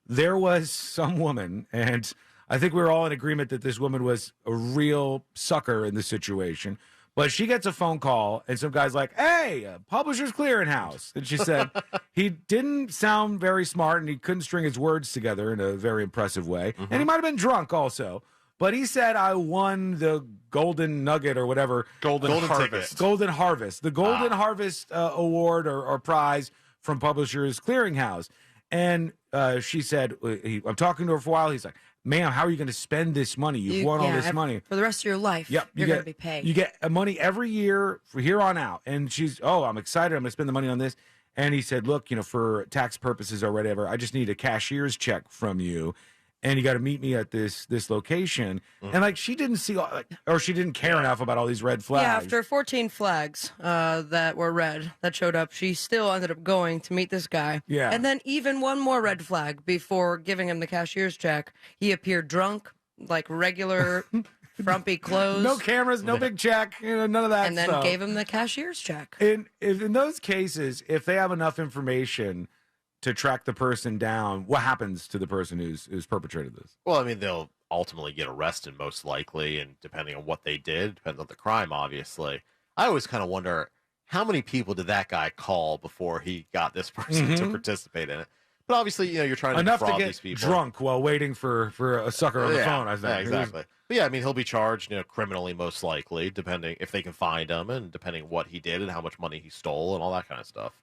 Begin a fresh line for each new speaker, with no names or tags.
there was some woman, and I think we were all in agreement that this woman was a real sucker in the situation. But she gets a phone call, and some guy's like, hey, Publishers Clearinghouse. And she said he didn't sound very smart, and he couldn't string his words together in a very impressive way. And he might have been drunk also. But he said, I won the Golden Nugget or whatever.
Golden Harvest.
Golden Harvest. The Golden Harvest award or prize from Publishers Clearinghouse. And she said, I'm talking to her for a while. He's like, ma'am, how are you going to spend this money? You've won all this money.
For the rest of your life, you're going to be paid.
You get money every year from here on out. And she's, I'm excited. I'm going to spend the money on this. And he said, look, for tax purposes or whatever, I just need a cashier's check from you. And you got to meet me at this location. And she didn't see, or she didn't care enough about all these red flags.
Yeah, after 14 flags that were red that showed up, she still ended up going to meet this guy.
Yeah.
And then even one more red flag before giving him the cashier's check. He appeared drunk, like regular frumpy clothes.
No cameras, no big check, none of that
and then
stuff.
gave him the cashier's check.
In those cases, if they have enough information to track the person down, what happens to the person who's perpetrated this?
Well, I mean, they'll ultimately get arrested most likely, and depending on what they did, depends on the crime, obviously. I always kind of wonder, how many people did that guy call before he got this person to participate in it? But obviously, you're trying to defraud these people.
Enough to get drunk while waiting for a sucker on the phone, I think.
Yeah, exactly. But yeah, I mean, he'll be charged, criminally most likely, depending if they can find him and depending what he did and how much money he stole and all that kind of stuff.